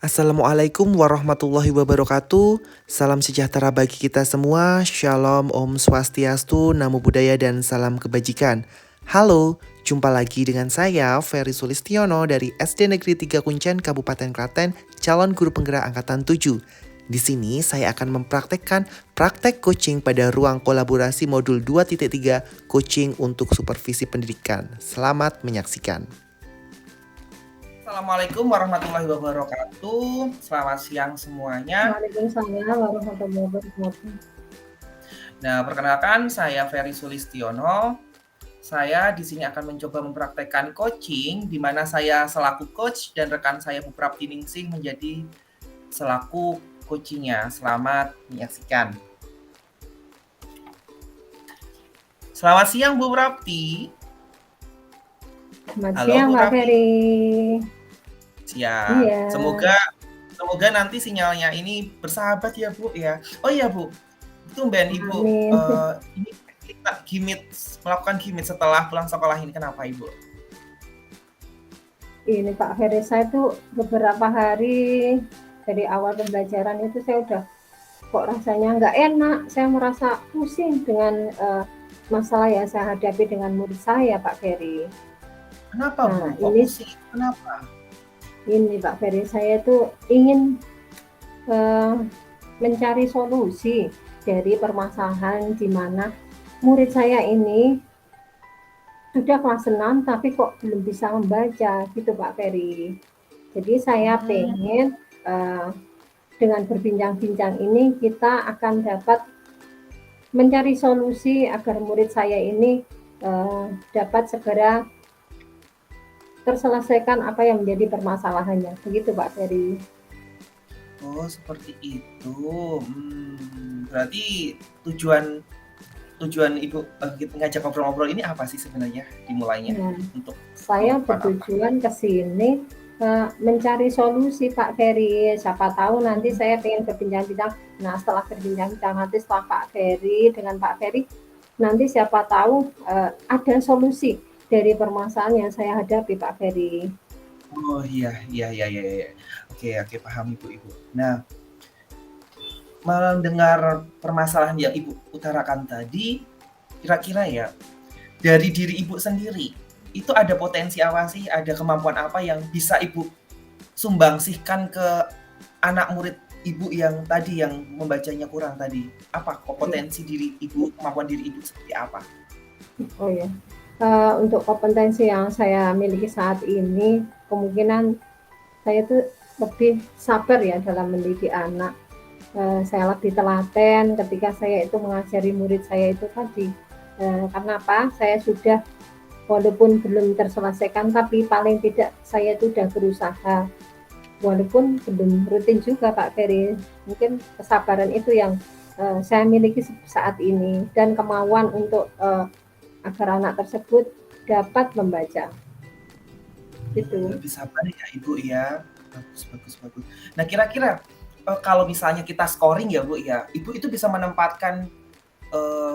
Assalamualaikum warahmatullahi wabarakatuh. Salam sejahtera bagi kita semua. Shalom, Om Swastiastu, Namo Buddhaya, dan salam kebajikan. Halo, jumpa lagi dengan saya, Ferry Sulistiono dari SD Negeri 3 Kuncen, Kabupaten Klaten, calon guru penggerak angkatan 7. Di sini saya akan mempraktekkan praktek coaching pada ruang kolaborasi modul 2.3 coaching untuk supervisi pendidikan. Selamat menyaksikan. Assalamualaikum warahmatullahi wabarakatuh. Selamat siang semuanya. Waalaikumsalam warahmatullahi wabarakatuh. Nah, perkenalkan saya Ferry Sulistiono. Saya di sini akan mencoba mempraktekkan coaching di mana saya selaku coach dan rekan saya Bu Prapti Ningsih menjadi selaku coachingnya. Selamat menyaksikan. Selamat siang Bu Prapti. Selamat Halo siang Bu Pak Prapti. Ferry. Siang. Iya. Semoga nanti sinyalnya ini bersahabat ya Bu ya. Oh iya Bu, tumben Ibu Amin. ini kita melakukan gimit setelah pulang sekolah ini, kenapa Ibu? Ini Pak Ferry, saya tuh beberapa hari dari awal pembelajaran itu saya udah kok rasanya nggak enak. Saya merasa pusing dengan masalah yang saya hadapi dengan murid saya Pak Ferry. Kenapa Bu? Nah Kok ini pusing? Kenapa? Pak Ferry, saya tuh ingin mencari solusi dari permasalahan di mana murid saya ini sudah kelas 6 tapi kok belum bisa membaca gitu Pak Ferry. Jadi saya pengen dengan berbincang-bincang ini kita akan dapat mencari solusi agar murid saya ini dapat segera terselesaikan apa yang menjadi permasalahannya. Begitu Pak Ferry. Oh, seperti itu. Berarti tujuan Ibu ngajak ngobrol-ngobrol ini apa sih sebenarnya dimulainya? Nah, Untuk saya melakukan apa? bertujuan ke sini mencari solusi Pak Ferry. Siapa tahu nanti saya pengen berbincang-bincang. Nah, setelah berbincang-bincang nanti setelah Pak Ferry dengan Pak Ferry, nanti siapa tahu ada solusi dari permasalahan yang saya hadapi Pak Ferry. Oh iya. Oke, paham Ibu. Nah, mendengar permasalahan yang Ibu utarakan tadi, kira-kira ya, dari diri Ibu sendiri, itu ada potensi apa sih, ada kemampuan apa yang bisa Ibu sumbangsihkan ke anak murid Ibu yang tadi, yang membacanya kurang tadi? Apa kompetensi diri Ibu, kemampuan diri Ibu seperti apa? Oh ya, untuk kompetensi yang saya miliki saat ini, kemungkinan saya itu lebih sabar ya dalam mendidik anak. Saya lebih telaten ketika saya itu mengajari murid saya itu tadi. Karena apa? Saya sudah walaupun belum terselesaikan, tapi paling tidak saya itu sudah berusaha. Walaupun belum rutin juga Pak Ferry. Mungkin kesabaran itu yang saya miliki saat ini dan kemauan untuk agar anak tersebut dapat membaca. Gitu. Lebih sabar ya Ibu ya. Bagus. Nah, kira-kira kalau misalnya kita scoring ya Bu ya, Ibu itu bisa menempatkan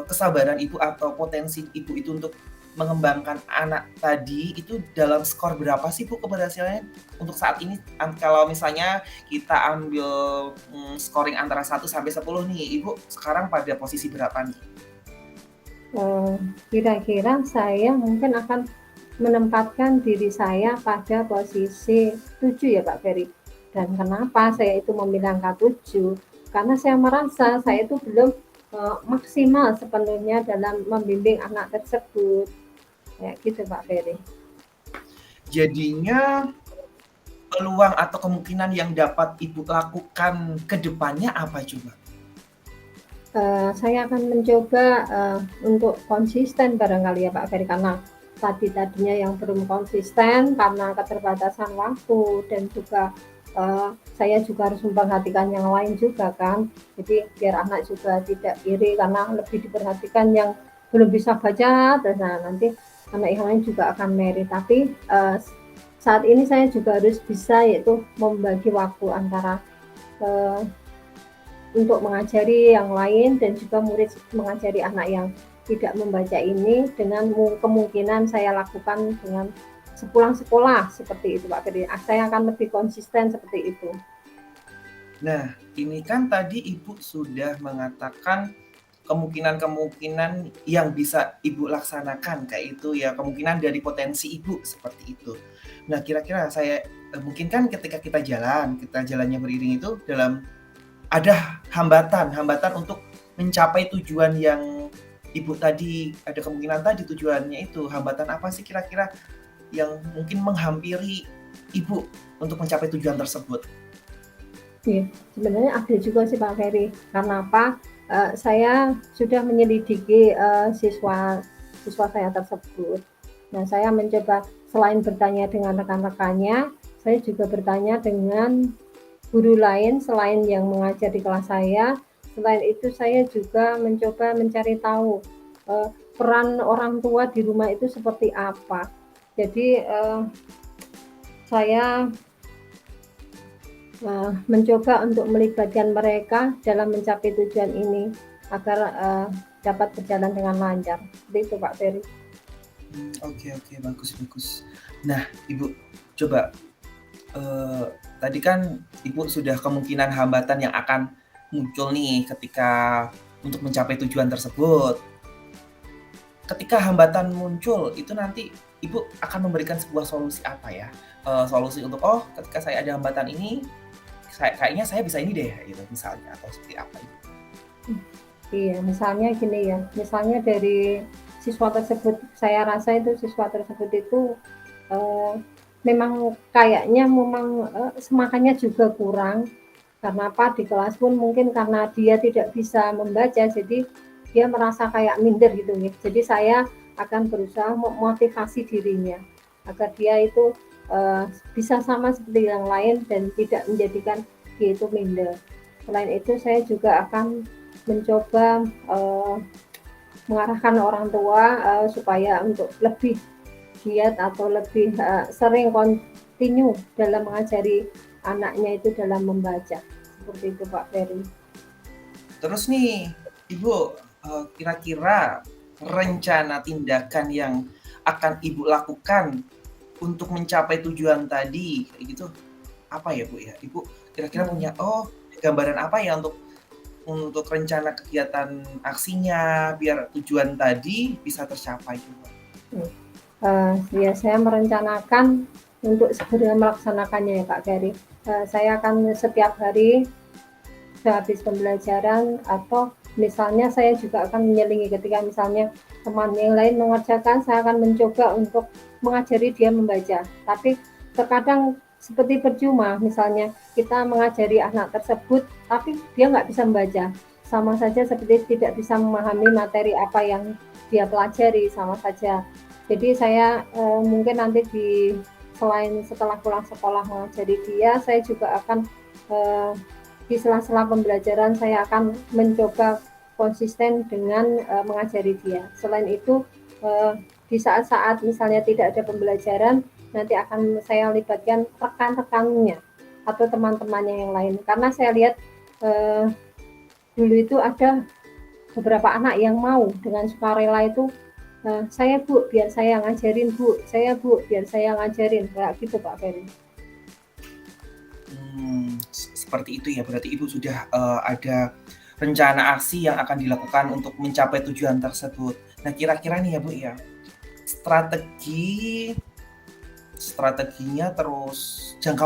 kesabaran Ibu atau potensi Ibu itu untuk mengembangkan anak tadi itu dalam skor berapa sih Bu keberhasilannya untuk saat ini? Kalau misalnya kita ambil scoring antara 1 sampai 10 nih, Ibu sekarang pada posisi berapa nih? Kira-kira saya mungkin akan menempatkan diri saya pada posisi 7 ya Pak Ferry. Dan kenapa saya itu memilih angka 7? Karena saya merasa saya itu belum maksimal sepenuhnya dalam membimbing anak tersebut. Ya gitu Pak Ferry. Jadinya peluang atau kemungkinan yang dapat Ibu lakukan ke depannya apa coba? Saya akan mencoba untuk konsisten barangkali ya Pak Ferry, karena tadinya yang belum konsisten karena keterbatasan waktu dan juga saya juga harus memperhatikan yang lain juga kan. Jadi biar anak juga tidak iri karena lebih diperhatikan yang belum bisa baca, terus nanti anak yang lain juga akan meri. Tapi saat ini saya juga harus bisa yaitu membagi waktu antara untuk mengajari yang lain dan juga murid mengajari anak yang tidak membaca ini dengan kemungkinan saya lakukan dengan sepulang sekolah seperti itu Pak Ferry. Saya akan lebih konsisten seperti itu. Nah, ini kan tadi Ibu sudah mengatakan kemungkinan-kemungkinan yang bisa Ibu laksanakan kayak itu ya, kemungkinan dari potensi Ibu seperti itu. Nah, kira-kira mungkin kan ketika kita jalannya beriring itu ada hambatan untuk mencapai tujuan yang Ibu tadi ada kemungkinan tadi tujuannya itu, hambatan apa sih kira-kira yang mungkin menghampiri Ibu untuk mencapai tujuan tersebut? Iya, sebenarnya ada juga sih Pak Ferry. Karena apa? Saya sudah menyelidiki siswa siswa saya tersebut. Nah, saya mencoba selain bertanya dengan rekan-rekannya, saya juga bertanya dengan guru lain selain yang mengajar di kelas saya. Selain itu, saya juga mencoba mencari tahu peran orang tua di rumah itu seperti apa. Jadi, saya mencoba untuk melibatkan mereka dalam mencapai tujuan ini agar dapat berjalan dengan lancar. Seperti itu Pak Ferry. Oke oke, bagus bagus. Nah, Ibu, coba, eee, tadi kan Ibu sudah kemungkinan hambatan yang akan muncul nih ketika untuk mencapai tujuan tersebut. Ketika hambatan muncul, itu nanti Ibu akan memberikan sebuah solusi apa ya? Solusi untuk, "Oh, ketika saya ada hambatan ini, kayaknya saya bisa ini deh," gitu misalnya, atau seperti apa Ibu? Iya, misalnya gini ya, misalnya dari siswa tersebut, saya rasa itu siswa tersebut itu eh, memang kayaknya memang semangatnya juga kurang. Karena apa? Di kelas pun mungkin karena dia tidak bisa membaca, jadi dia merasa kayak minder gitu ya. Jadi saya akan berusaha memotivasi dirinya agar dia itu bisa sama seperti yang lain dan tidak menjadikan dia itu minder. Selain itu saya juga akan mencoba mengarahkan orang tua supaya untuk lebih giat atau lebih sering continue dalam mengajari anaknya itu dalam membaca. Seperti itu Pak Ferry. Terus nih, Ibu, kira-kira rencana tindakan yang akan Ibu lakukan untuk mencapai tujuan tadi, kayak gitu, apa ya, Bu, ya? Ibu kira-kira punya, oh, gambaran apa ya untuk rencana kegiatan aksinya biar tujuan tadi bisa tercapai coba? Ya saya merencanakan untuk segera melaksanakannya ya Pak Ferry. Saya akan setiap hari sehabis pembelajaran atau misalnya saya juga akan menyelingi ketika misalnya teman yang lain mengerjakan, saya akan mencoba untuk mengajari dia membaca. Tapi terkadang seperti percuma, misalnya kita mengajari anak tersebut, tapi dia nggak bisa membaca. Sama saja seperti tidak bisa memahami materi apa yang dia pelajari, sama saja. Jadi saya mungkin nanti selain setelah pulang sekolah mengajari dia, saya juga akan eh, di sela-sela pembelajaran saya akan mencoba konsisten dengan mengajari dia. Selain itu, di saat-saat misalnya tidak ada pembelajaran, nanti akan saya libatkan rekan-rekannya atau teman-temannya yang lain. Karena saya lihat eh, dulu itu ada beberapa anak yang mau dengan sukarela itu, saya Bu, biar saya ngajarin Bu, saya Bu, biar saya ngajarin, kayak gitu Pak Ferry. Seperti itu ya, berarti Ibu sudah, ada rencana aksi yang akan dilakukan untuk mencapai tujuan tersebut. Nah, kira-kira nih ya, Bu, ya, strateginya terus jangka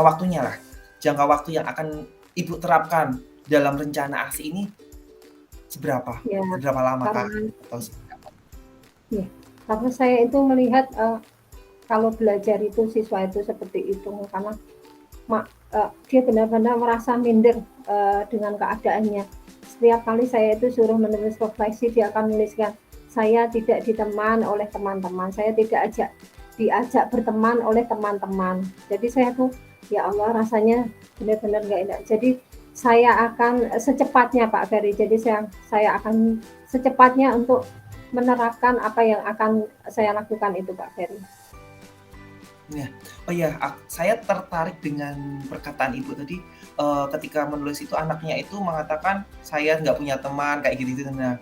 waktu yang akan Ibu terapkan dalam rencana aksi ini seberapa? Ya, Seberapa lamakah? karena Atau seperti apa? ya, karena saya itu melihat kalau belajar itu siswa itu seperti itu karena dia benar-benar merasa minder dengan keadaannya. Setiap kali saya itu suruh menulis refleksi, dia akan menuliskan, saya tidak ditemani oleh teman-teman, saya tidak diajak berteman oleh teman-teman. Jadi saya tuh, ya Allah rasanya benar-benar nggak enak. Jadi saya akan secepatnya Pak Ferry, jadi saya akan secepatnya untuk menerapkan apa yang akan saya lakukan itu Pak Ferry. Nah, oh iya, saya tertarik dengan perkataan Ibu tadi, ketika menulis itu anaknya itu mengatakan, "Saya nggak punya teman," kayak gitu-gitu. Nah,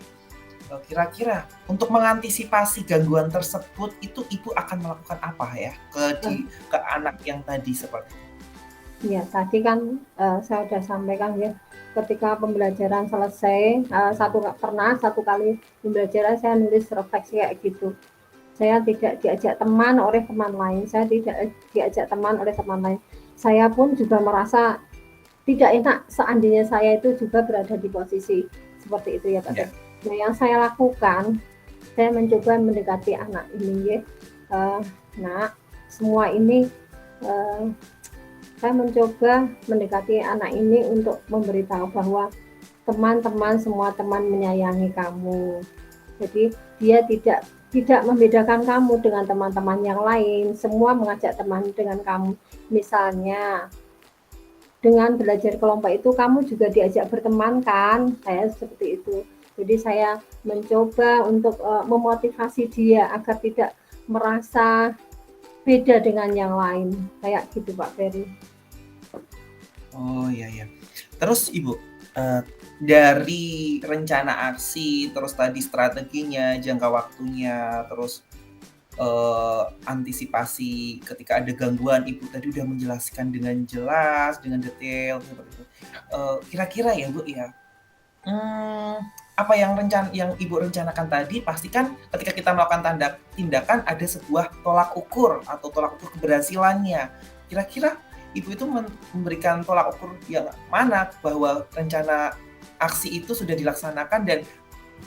kira-kira untuk mengantisipasi gangguan tersebut itu Ibu akan melakukan apa ya ke anak yang tadi seperti itu? Ya, tadi kan saya sudah sampaikan ya, ketika pembelajaran selesai, satu kali pembelajaran saya nulis refleksi kayak gitu. Saya tidak diajak teman oleh teman lain, saya tidak diajak teman oleh teman lain. Saya pun juga merasa tidak enak seandainya saya itu juga berada di posisi seperti itu ya Pak. Ya. Nah, yang saya lakukan, saya mencoba mendekati anak ini ya. Nah, semua ini eh, saya mencoba mendekati anak ini untuk memberitahu bahwa teman-teman, semua teman menyayangi kamu. Jadi dia tidak membedakan kamu dengan teman-teman yang lain. Semua mengajak teman dengan kamu. Misalnya dengan belajar kelompok itu kamu juga diajak berteman kan? Saya seperti itu. Jadi saya mencoba untuk memotivasi dia agar tidak merasa beda dengan yang lain. Kayak gitu Pak Ferry. Oh iya ya. Terus Ibu, dari rencana aksi, terus tadi strateginya, jangka waktunya, terus antisipasi ketika ada gangguan, Ibu tadi udah menjelaskan dengan jelas, dengan detail seperti itu. Kira-kira ya Bu ya, apa yang Ibu rencanakan tadi pastikan ketika kita melakukan tindakan ada sebuah tolak ukur atau tolak ukur keberhasilannya. Kira-kira Ibu itu memberikan tolak ukur yang mana bahwa rencana aksi itu sudah dilaksanakan dan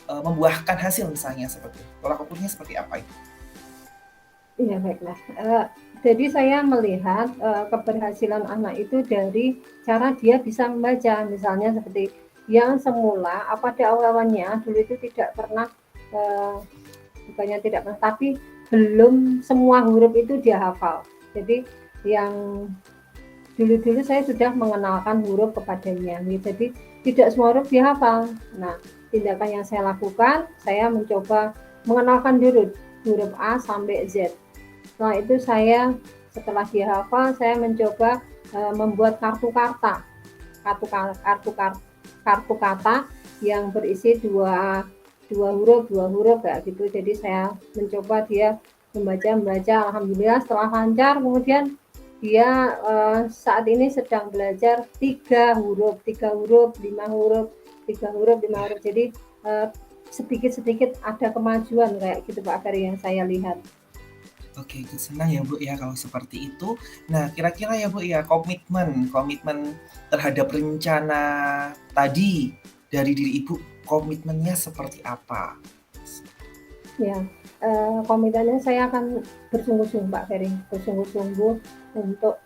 membuahkan hasil misalnya seperti itu. Tolak ukurnya seperti apa itu? Iya baiklah. Jadi saya melihat keberhasilan anak itu dari cara dia bisa membaca. Misalnya seperti yang semula pada awalnya dulu itu tidak pernah, bukannya tidak pernah, tapi belum semua huruf itu dia hafal. Jadi yang dulu-dulu saya sudah mengenalkan huruf kepadanya. Jadi tidak semua huruf dia hafal. Nah, tindakan yang saya lakukan, saya mencoba mengenalkan dulu huruf A sampai Z. Setelah itu saya setelah dia hafal, saya mencoba membuat kartu kata yang berisi dua huruf kayak gitu. Jadi saya mencoba dia membaca. Alhamdulillah setelah lancar, kemudian dia saat ini sedang belajar 3 huruf, 5 huruf, 5 huruf. Jadi sedikit-sedikit ada kemajuan kayak gitu Pak Ferry yang saya lihat. Oke, senang ya Bu ya kalau seperti itu. Nah, kira-kira ya Bu ya komitmen terhadap rencana tadi dari diri Ibu, komitmennya seperti apa? Ya, komitmennya saya akan bersungguh-sungguh Pak Ferry, bersungguh-sungguh untuk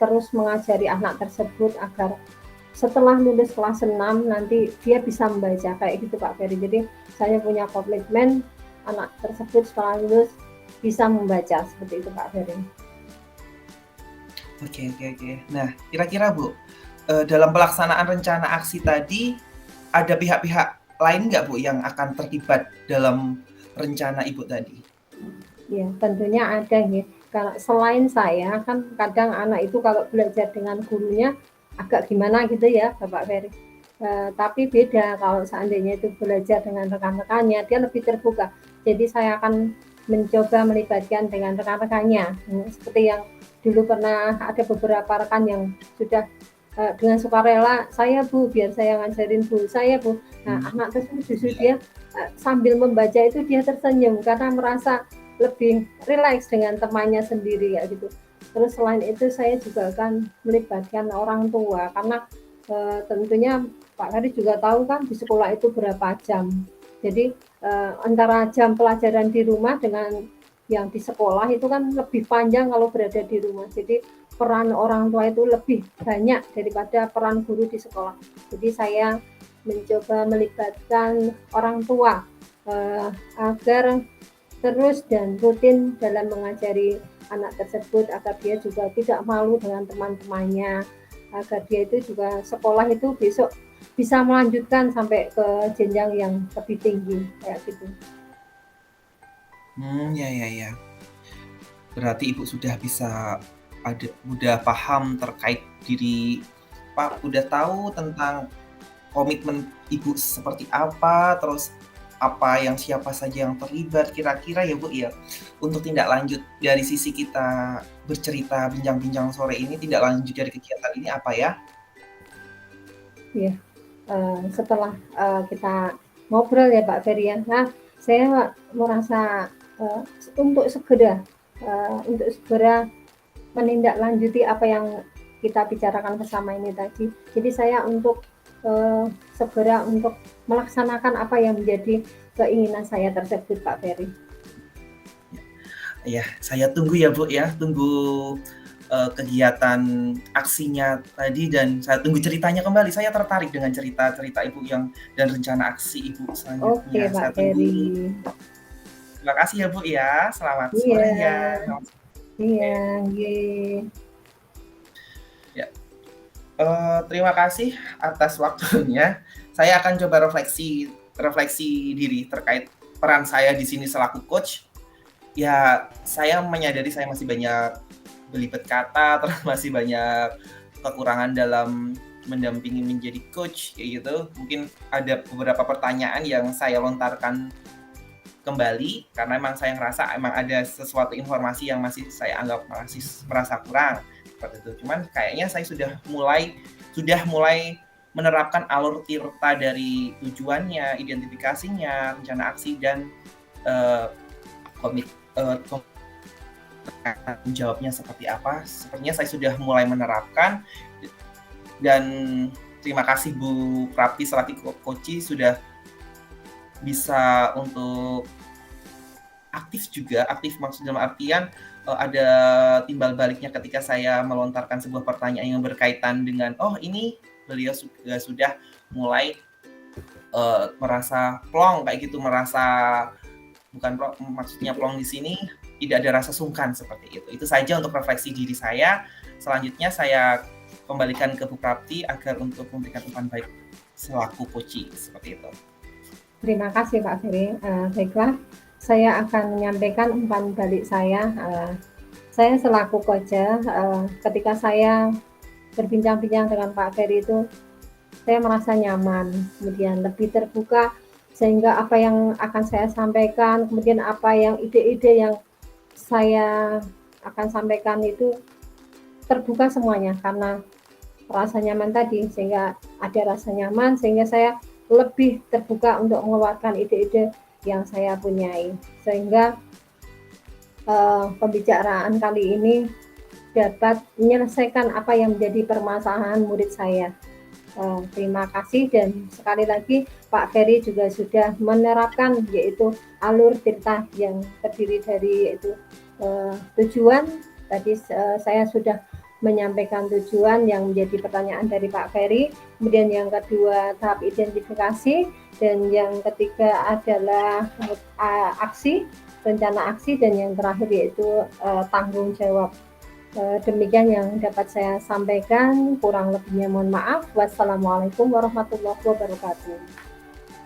terus mengajari anak tersebut agar setelah lulus kelas 6 nanti dia bisa membaca kayak gitu Pak Ferry. Jadi saya punya komitmen anak tersebut setelah lulus bisa membaca seperti itu Pak Ferry. Oke. Nah, kira-kira Bu, dalam pelaksanaan rencana aksi tadi ada pihak-pihak lain nggak Bu yang akan terlibat dalam rencana Ibu tadi? Ya, tentunya ada ya. Karena selain saya kan kadang anak itu kalau belajar dengan gurunya agak gimana gitu ya Bapak Ferry. Tapi beda kalau seandainya itu belajar dengan rekan-rekannya, dia lebih terbuka. Jadi saya akan mencoba melibatkan dengan rekan-rekannya. Seperti yang dulu pernah ada beberapa rekan yang sudah dengan sukarela, saya Bu, biar saya ngajarin Bu, saya Bu. Nah, anak tersebut justru dia sambil membaca itu dia tersenyum karena merasa lebih rileks dengan temannya sendiri ya gitu. Terus selain itu saya juga akan melibatkan orang tua karena tentunya Pak Haris juga tahu kan di sekolah itu berapa jam. Jadi antara jam pelajaran di rumah dengan yang di sekolah itu kan lebih panjang kalau berada di rumah. Jadi peran orang tua itu lebih banyak daripada peran guru di sekolah. Jadi saya mencoba melibatkan orang tua agar terus dan rutin dalam mengajari anak tersebut agar dia juga tidak malu dengan teman-temannya, agar dia itu juga sekolah itu besok bisa melanjutkan sampai ke jenjang yang lebih tinggi kayak gitu. Ya. Berarti Ibu sudah udah paham terkait diri Pak, udah tahu tentang komitmen Ibu seperti apa, terus siapa saja yang terlibat kira-kira ya Bu ya, untuk tindak lanjut dari sisi kita bercerita bincang-bincang sore ini, tidak lanjut dari kegiatan ini apa ya? Iya, setelah, kita ngobrol ya Pak Ferry ya, nah saya merasa, untuk segera menindaklanjuti apa yang kita bicarakan bersama ini tadi. Jadi saya untuk, segera untuk melaksanakan apa yang menjadi keinginan saya tersebut Pak Ferry. Ya, saya tunggu ya Bu ya, tunggu kegiatan aksinya tadi dan saya tunggu ceritanya kembali. Saya tertarik dengan cerita-cerita Ibu yang dan rencana aksi Ibu Oke selanjutnya. Pak Saya Ferry. tunggu. Terima kasih ya Bu ya. Selamat Iya, sore ya. iya, nggih. Ya, terima kasih atas waktunya. Saya akan coba refleksi refleksi diri terkait peran saya di sini selaku coach. Ya, saya menyadari saya masih banyak belibet kata, terus masih banyak kekurangan dalam mendampingi menjadi coach, kayak gitu. Mungkin ada beberapa pertanyaan yang saya lontarkan kembali, karena emang saya ngerasa emang ada sesuatu informasi yang masih saya anggap masih merasa kurang, seperti itu. Cuman kayaknya saya sudah mulai menerapkan alur tirta dari tujuannya, identifikasinya, rencana aksi, dan eee, komit kom tanggung jawabnya seperti apa. Sepertinya saya sudah mulai menerapkan dan terima kasih Bu Prapti selaku Koci sudah bisa untuk aktif maksud dalam artian, ada timbal baliknya ketika saya melontarkan sebuah pertanyaan yang berkaitan dengan, "Oh ini beliau sudah mulai, merasa plong," kayak gitu, merasa bukan plong, maksudnya plong di sini tidak ada rasa sungkan seperti itu. Itu saja untuk refleksi diri saya. Selanjutnya saya kembalikan ke Bu Prapti agar untuk memberikan umpan baik selaku Koci, seperti itu. Terima kasih Pak Ferry. Baiklah, saya akan menyampaikan umpan balik saya. Saya selaku koja, ketika saya berbincang-bincang dengan Pak Ferry itu, saya merasa nyaman, kemudian lebih terbuka, sehingga apa yang akan saya sampaikan, kemudian apa yang ide-ide yang saya akan sampaikan itu terbuka semuanya karena rasa nyaman tadi, sehingga ada rasa nyaman, sehingga saya lebih terbuka untuk mengeluarkan ide-ide yang saya punyai. Sehingga pembicaraan kali ini dapat menyelesaikan apa yang menjadi permasalahan murid saya. Terima kasih dan sekali lagi Pak Ferry juga sudah menerapkan yaitu alur tirta yang terdiri dari yaitu tujuan. Tadi saya sudah menyampaikan tujuan yang menjadi pertanyaan dari Pak Ferry, kemudian yang kedua tahap identifikasi, dan yang ketiga adalah aksi, rencana aksi, dan yang terakhir yaitu tanggung jawab. Demikian yang dapat saya sampaikan, kurang lebihnya mohon maaf. Wassalamualaikum warahmatullahi wabarakatuh.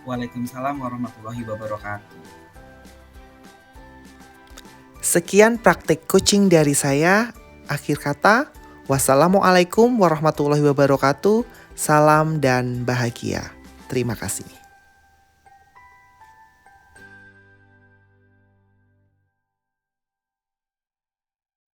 Waalaikumsalam warahmatullahi wabarakatuh. Sekian praktek coaching dari saya. Akhir kata, wassalamualaikum warahmatullahi wabarakatuh. Salam dan bahagia. Terima kasih.